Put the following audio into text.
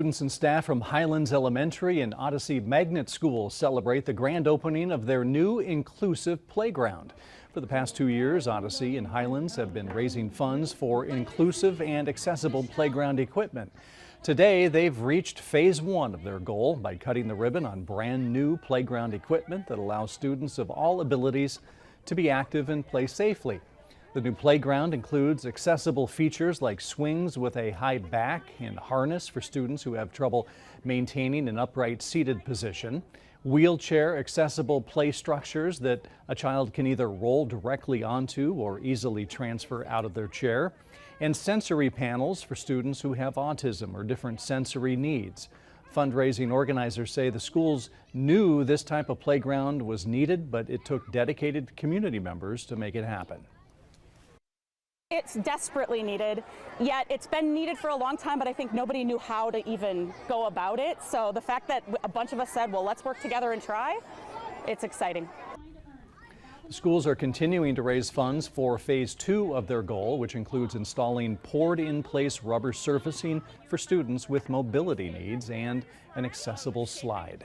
Students and staff from Highlands Elementary and Odyssey Magnet School celebrate the grand opening of their new inclusive playground. For the past 2 years, Odyssey and Highlands have been raising funds for inclusive and accessible playground equipment. Today, they've reached phase 1 of their goal by cutting the ribbon on brand new playground equipment that allows students of all abilities to be active and play safely. The new playground includes accessible features like swings with a high back and harness for students who have trouble maintaining an upright seated position, wheelchair accessible play structures that a child can either roll directly onto or easily transfer out of their chair, and sensory panels for students who have autism or different sensory needs. Fundraising organizers say the schools knew this type of playground was needed, but it took dedicated community members to make it happen. It's desperately needed, yet it's been needed for a long time, but I think nobody knew how to even go about it. So the fact that a bunch of us said, well, let's work together and try, it's exciting. The schools are continuing to raise funds for phase 2 of their goal, which includes installing poured-in-place rubber surfacing for students with mobility needs and an accessible slide.